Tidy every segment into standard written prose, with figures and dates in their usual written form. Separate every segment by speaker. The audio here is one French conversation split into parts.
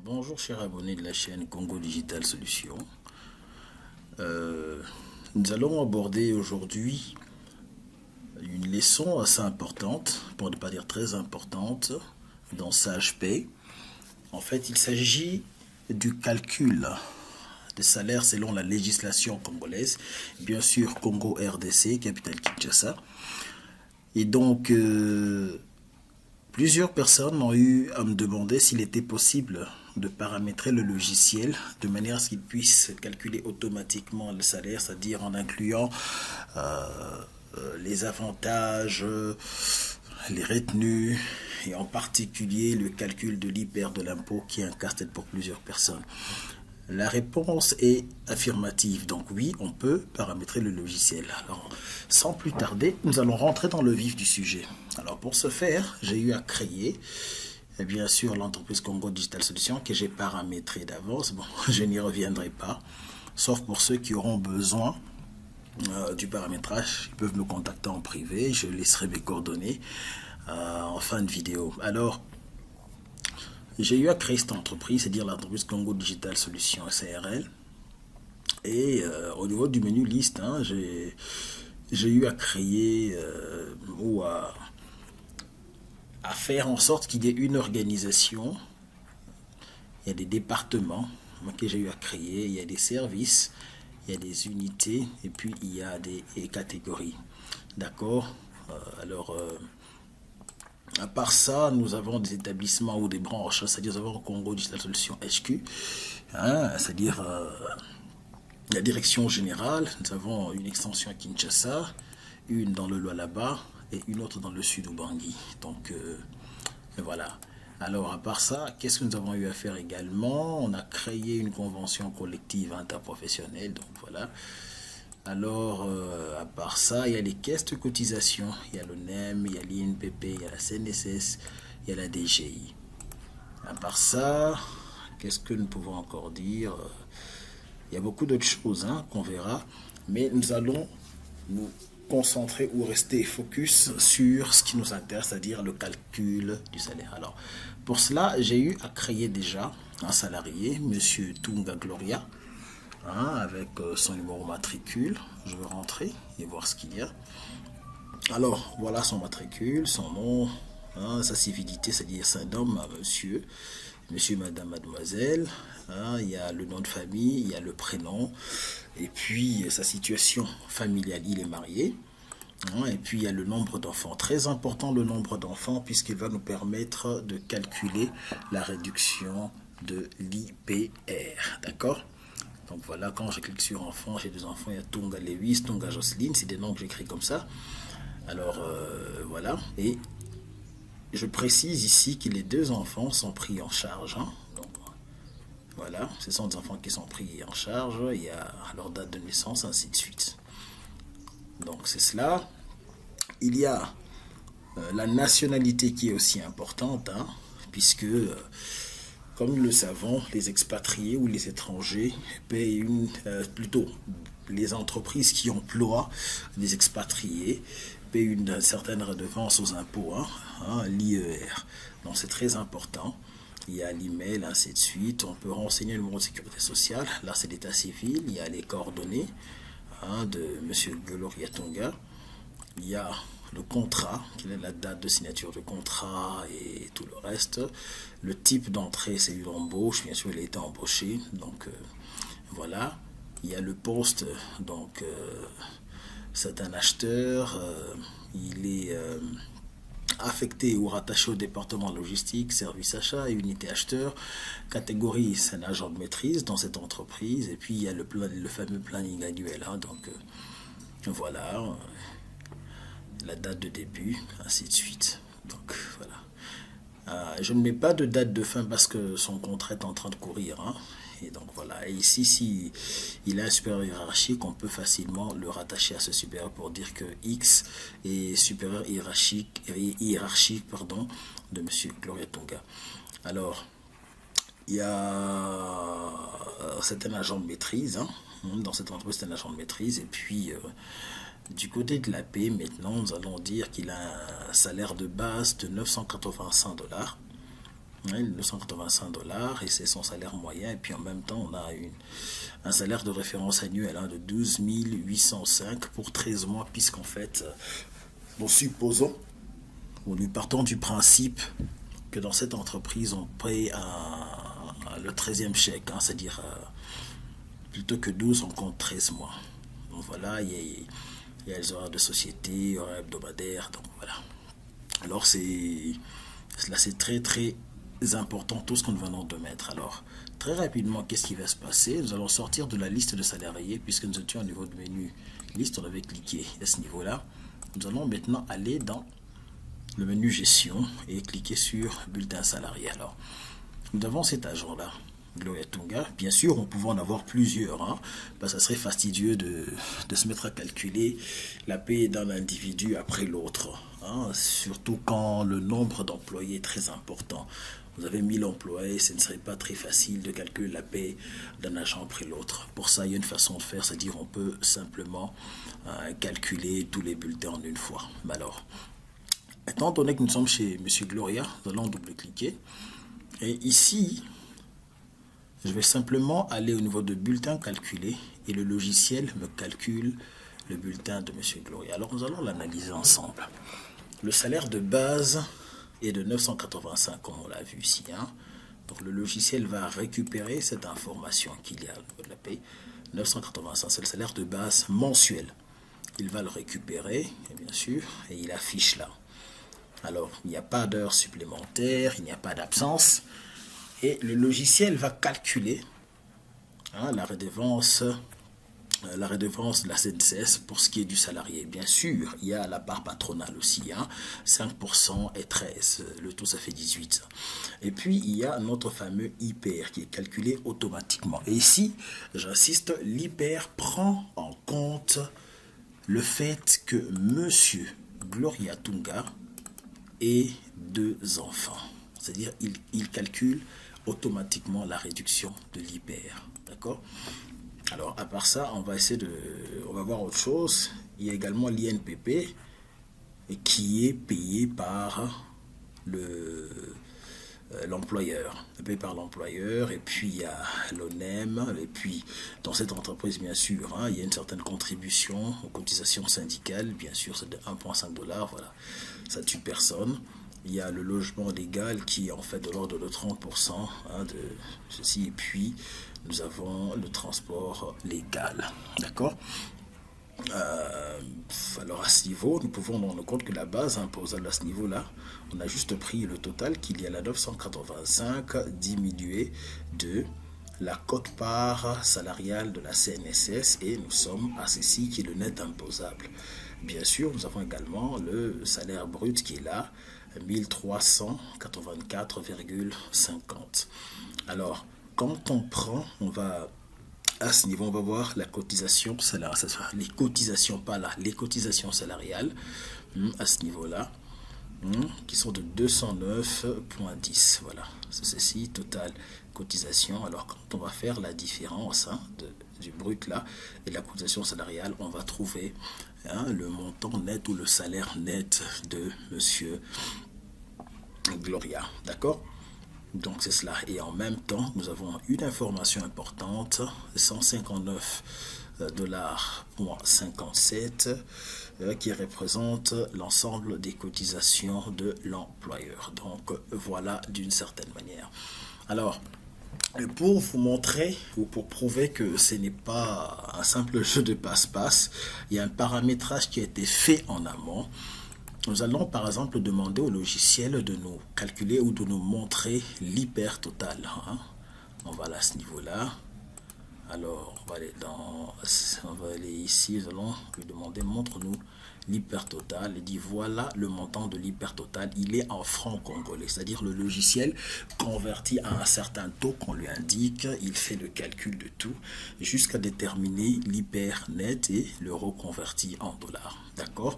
Speaker 1: Bonjour chers abonnés de la chaîne Congo Digital Solutions. Nous allons aborder aujourd'hui une leçon assez importante, pour ne pas dire très importante, dans SagePay. En fait, il s'agit du calcul des salaires selon la législation congolaise, bien sûr Congo RDC, capitale Kinshasa. Et donc, plusieurs personnes ont eu à me demander s'il était possible de paramétrer le logiciel de manière à ce qu'il puisse calculer automatiquement le salaire, c'est-à-dire en incluant les avantages, les retenues et en particulier le calcul de l'hyper de l'impôt qui est un casse-tête pour plusieurs personnes. La réponse est affirmative, donc oui, on peut paramétrer le logiciel. Alors, sans plus tarder, nous allons rentrer dans le vif du sujet. Alors, pour ce faire, j'ai eu à créer, bien sûr, l'entreprise Congo Digital Solutions que j'ai paramétré d'avance. Bon, je n'y reviendrai pas, sauf pour ceux qui auront besoin du paramétrage. Ils peuvent me contacter en privé, je laisserai mes coordonnées en fin de vidéo. Alors, j'ai eu à créer cette entreprise, c'est-à-dire l'entreprise Congo Digital Solutions SARL. Et au niveau du menu liste, j'ai eu à créer ou à faire en sorte qu'il y ait une organisation. Il y a des départements que j'ai eu à créer, il y a des services, il y a des unités et puis il y a des catégories. D'accord. À part ça, nous avons des établissements ou des branches, c'est-à-dire nous avons Congo Digital Solutions HQ, c'est-à-dire la direction générale. Nous avons une extension à Kinshasa, une dans le Lualaba et une autre dans le sud au Bangui. Donc voilà. Alors à part ça, qu'est-ce que nous avons eu à faire également? On a créé une convention collective interprofessionnelle, donc voilà. Alors, à part ça, il y a les caisses de cotisation, il y a le NEM, il y a l'INPP, il y a la CNSS, il y a la DGI. À part ça, qu'est-ce que nous pouvons encore dire? Il y a beaucoup d'autres choses qu'on verra, mais nous allons nous concentrer ou rester focus sur ce qui nous intéresse, c'est-à-dire le calcul du salaire. Alors, pour cela, j'ai eu à créer déjà un salarié, Monsieur Tunga Gloria, avec son numéro matricule. Je vais rentrer et voir ce qu'il y a. Alors, voilà son matricule, son nom, sa civilité, c'est-à-dire c'est un homme, monsieur, madame, mademoiselle. Il y a le nom de famille, il y a le prénom, et puis sa situation familiale, il est marié. Et puis il y a le nombre d'enfants. Très important le nombre d'enfants, puisqu'il va nous permettre de calculer la réduction de l'IPR. D'accord? Donc voilà, quand je clique sur enfant, j'ai deux enfants, il y a Tunga Lewis, Tunga Jocelyne, c'est des noms que j'écris comme ça. Alors voilà, et je précise ici que les deux enfants sont pris en charge. Donc voilà, ce sont des enfants qui sont pris en charge, il y a leur date de naissance, ainsi de suite. Donc c'est cela. Il y a la nationalité qui est aussi importante, puisque... comme nous le savons, les expatriés ou les étrangers payent plutôt les entreprises qui emploient des expatriés payent une certaine redevance aux impôts, l'IER. Donc c'est très important. Il y a l'email, ainsi de suite. On peut renseigner le numéro de sécurité sociale. Là, c'est l'état civil. Il y a les coordonnées de M. Gloria Tunga. Il y a le contrat, quelle est la date de signature de contrat et tout le reste. Le type d'entrée, c'est une embauche, bien sûr, il a été embauché. Donc voilà. Il y a le poste, donc c'est un acheteur. Il est affecté ou rattaché au département logistique, service achat et unité acheteur. Catégorie, c'est un agent de maîtrise dans cette entreprise. Et puis il y a le fameux planning annuel. Donc voilà. La date de début, ainsi de suite. Donc voilà. Je ne mets pas de date de fin parce que son contrat est en train de courir. Et donc voilà. Et ici, si il a un supérieur hiérarchique, on peut facilement le rattacher à ce supérieur pour dire que X est supérieur hiérarchique de Monsieur Gloria Tunga. Alors, il y a c'est un agent de maîtrise. Dans cette entreprise, c'est un agent de maîtrise. Et puis... du côté de la paie, maintenant, nous allons dire qu'il a un salaire de base de 985 $. hein, 985 dollars, et c'est son salaire moyen. Et puis en même temps, on a un salaire de référence annuel, hein, de 12 805 pour 13 mois, puisqu'en fait, nous supposons, ou nous partons du principe que dans cette entreprise, on paye le 13e chèque, hein, c'est-à-dire plutôt que 12, on compte 13 mois. Donc voilà, il y a les horaires de société, horaires hebdomadaires, donc voilà. Alors là c'est très très important tout ce que nous venons de mettre. Alors très rapidement, qu'est-ce qui va se passer? Nous allons sortir de la liste de salariés, puisque nous étions au niveau du menu liste, on avait cliqué à ce niveau-là. Nous allons maintenant aller dans le menu gestion et cliquer sur bulletin salarié. Alors nous avons cet agent-là, Gloria Tunga. Bien sûr, on pouvait en avoir plusieurs, hein, parce que ça serait fastidieux de se mettre à calculer la paie d'un individu après l'autre, hein, surtout quand le nombre d'employés est très important. Vous avez 1000 employés, ce ne serait pas très facile de calculer la paie d'un agent après l'autre. Pour ça, il y a une façon de faire, c'est-à-dire on peut simplement calculer tous les bulletins en une fois. Mais alors, étant donné que nous sommes chez M. Gloria, nous allons double-cliquer. Et ici, je vais simplement aller au niveau de bulletin calculé et le logiciel me calcule le bulletin de M. Gloria. Alors nous allons l'analyser ensemble. Le salaire de base est de 985, comme on l'a vu ici, hein. Donc le logiciel va récupérer cette information qu'il y a au niveau de la paie. 985, c'est le salaire de base mensuel. Il va le récupérer, bien sûr, et il affiche là. Alors, il n'y a pas d'heures supplémentaires, il n'y a pas d'absence. Et le logiciel va calculer, hein, la redevance de la CNCS pour ce qui est du salarié. Bien sûr, il y a la part patronale aussi, hein, 5% et 13%, le tout ça fait 18%. Et puis, il y a notre fameux IPR qui est calculé automatiquement. Et ici, j'insiste, l'IPR prend en compte le fait que Monsieur Gloria Tunga et 2 enfants. C'est-à-dire il calcule automatiquement la réduction de l'IPR. D'accord? Alors, à part ça, on va voir autre chose. Il y a également l'INPP qui est payé par l'employeur. Payé par l'employeur, et puis il y a l'ONEM, et puis dans cette entreprise, bien sûr, hein, il y a une certaine contribution aux cotisations syndicales, bien sûr, c'est de 1,5 $, voilà, ça tue personne. Il y a le logement légal qui est en fait de l'ordre de 30%, hein, de ceci, et puis nous avons le transport légal, d'accord. Alors à ce niveau, nous pouvons nous rendre compte que la base imposable à ce niveau-là, on a juste pris le total qu'il y a la 985 diminué de la quote-part salariale de la CNSS, et nous sommes à ceci qui est le net imposable. Bien sûr, nous avons également le salaire brut qui est là, 1384,50. Alors, quand on prend, à ce niveau, on va voir la cotisation salariale, les cotisations salariales, à ce niveau-là, qui sont de 209,10. Voilà, c'est ceci, total cotisation. Alors, quand on va faire la différence, hein, du brut là et de la cotisation salariale, on va trouver, hein, le montant net ou le salaire net de Monsieur Gloria. D'accord? Donc c'est cela. Et en même temps, nous avons une information importante, 159,57 $ qui représente l'ensemble des cotisations de l'employeur. Donc voilà, d'une certaine manière. Alors, pour vous montrer ou pour prouver que ce n'est pas un simple jeu de passe-passe, il y a un paramétrage qui a été fait en amont. Nous allons par exemple demander au logiciel de nous calculer ou de nous montrer l'hyper total, hein. On va aller à ce niveau-là. Alors, on va aller ici, nous allons lui demander, montre-nous l'hyper total. Il dit, voilà le montant de l'hyper total, il est en francs congolais, c'est-à-dire le logiciel converti à un certain taux qu'on lui indique, il fait le calcul de tout, jusqu'à déterminer l'hyper net et le reconverti en dollars, d'accord?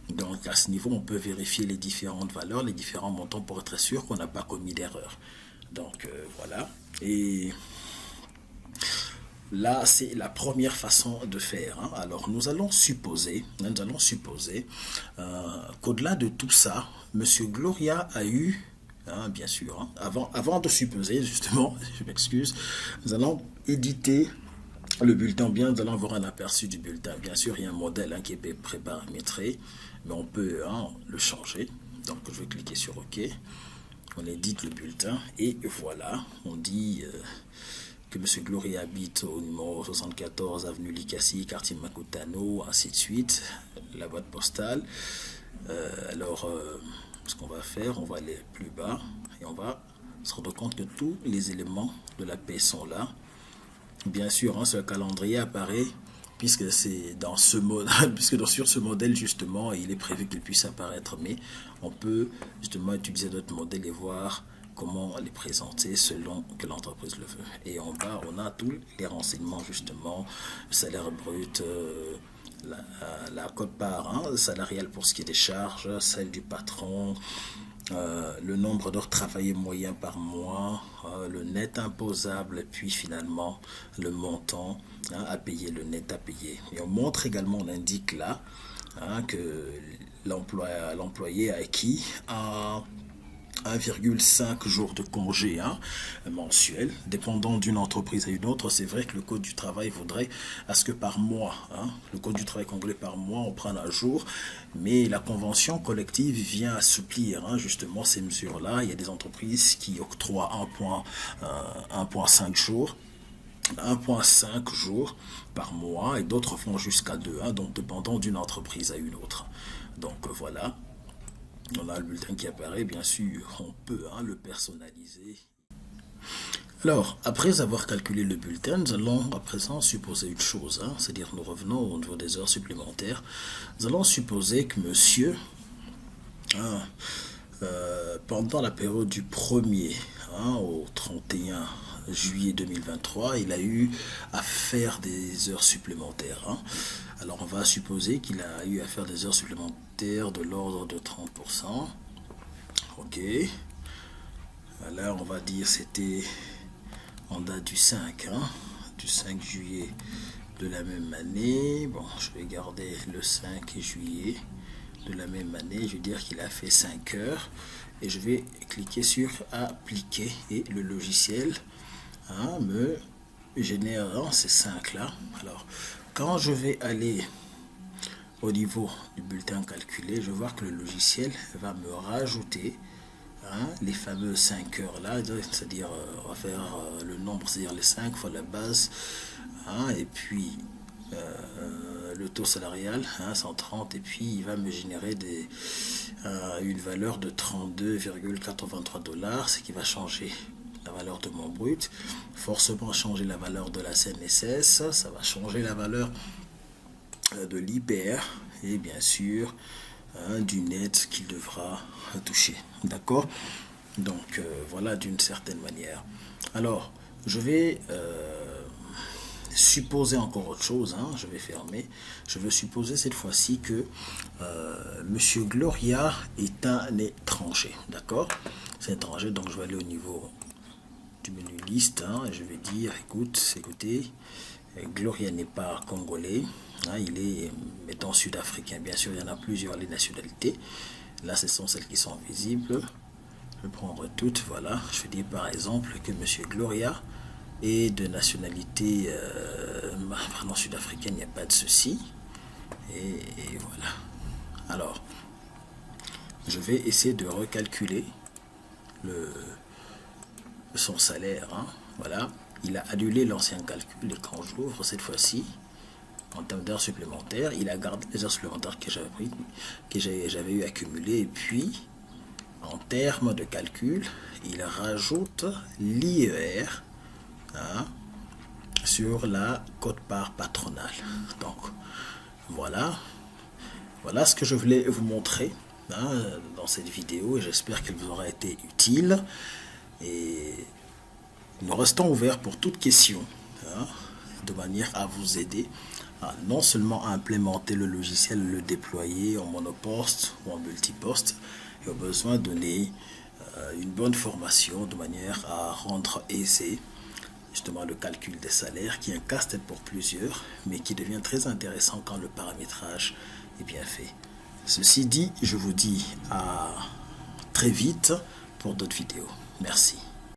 Speaker 1: Donc à ce niveau, on peut vérifier les différentes valeurs, les différents montants pour être sûr qu'on n'a pas commis d'erreur. Donc voilà. Et là, c'est la première façon de faire, hein. Alors nous allons supposer qu'au-delà de tout ça, Monsieur Gloria a eu hein, bien sûr. Hein. Avant de supposer, justement, je m'excuse, nous allons éditer le bulletin. Bien, nous allons avoir un aperçu du bulletin. Bien sûr, il y a un modèle qui est préparamétré, mais on peut le changer. Donc, je vais cliquer sur OK. On édite le bulletin et voilà, on dit que M. Gloria habite au numéro 74 avenue Likasi, quartier Makutano, ainsi de suite, la boîte postale. Ce qu'on va faire, on va aller plus bas et on va se rendre compte que tous les éléments de la paix sont là. Bien sûr, ce calendrier apparaît puisque c'est dans ce mode, sur ce modèle justement, il est prévu qu'il puisse apparaître, mais on peut justement utiliser d'autres modèles et voir comment les présenter selon que l'entreprise le veut. Et en bas, on a tous les renseignements justement, le salaire brut, la quote-part salariale pour ce qui est des charges, celle du patron, le nombre d'heures travaillées moyen par mois, le net imposable, et puis finalement le montant à payer, le net à payer. Et on montre également, on indique là que l'employé a acquis 1,5 jours de congé mensuel, dépendant d'une entreprise à une autre. C'est vrai que le Code du travail voudrait à ce que par mois, le Code du travail congolais par mois, on prenne un jour, mais la convention collective vient assouplir justement ces mesures-là. Il y a des entreprises qui octroient 1,5 jours. 1,5 jours par mois et d'autres font jusqu'à 2, donc dépendant d'une entreprise à une autre. Donc voilà. On a le bulletin qui apparaît, bien sûr, on peut le personnaliser. Alors, après avoir calculé le bulletin, nous allons à présent supposer une chose, c'est-à-dire nous revenons au niveau des heures supplémentaires. Nous allons supposer que monsieur, pendant la période du 1er au 31 juillet 2023, il a eu à faire des heures supplémentaires. Alors on va supposer qu'il a eu à faire des heures supplémentaires de l'ordre de 30%. Ok. Là on va dire c'était en date du 5, du 5 juillet de la même année. Bon, je vais garder le 5 juillet de la même année. Je vais dire qu'il a fait 5 heures. Et je vais cliquer sur appliquer et le logiciel me génère ces 5 là. Alors, quand je vais aller au niveau du bulletin calculé, je vais voir que le logiciel va me rajouter les fameux 5 heures là, c'est-à-dire on va faire le nombre, c'est-à-dire les 5 fois la base, et puis le taux salarial, 130, et puis il va me générer une valeur de 32,83 $, ce qui va changer la valeur de mon brut, forcément changer la valeur de la CNSS, ça va changer la valeur de l'IPR et bien sûr du net qu'il devra toucher. D'accord? Donc voilà d'une certaine manière. Alors je vais supposer encore autre chose, je vais fermer. Je veux supposer cette fois-ci que Monsieur Gloria est un étranger. D'accord? C'est étranger, donc je vais aller au niveau du menu liste et je vais dire écoutez, Gloria n'est pas congolais, il est étant sud-africain. Bien sûr, il y en a plusieurs les nationalités. Là, ce sont celles qui sont visibles. Je vais prendre toutes, voilà. Je vais dire par exemple que Monsieur Gloria est de nationalité sud-africaine, il n'y a pas de souci. Et voilà. Alors, je vais essayer de recalculer son salaire. Voilà. Il a annulé l'ancien calcul et quand j'ouvre cette fois-ci, en termes d'heures supplémentaires, il a gardé les heures supplémentaires que j'avais pris, que j'avais eu accumulées, et puis en termes de calcul, il rajoute l'IER sur la quote-part patronale. Donc voilà ce que je voulais vous montrer dans cette vidéo, et j'espère qu'elle vous aura été utile. Et nous restons ouverts pour toute question, de manière à vous aider non seulement à implémenter le logiciel, le déployer en monoposte ou en multiposte, et au besoin donner une bonne formation de manière à rendre aisé justement le calcul des salaires, qui est un casse-tête pour plusieurs, mais qui devient très intéressant quand le paramétrage est bien fait. Ceci dit, je vous dis à très vite pour d'autres vidéos. Merci.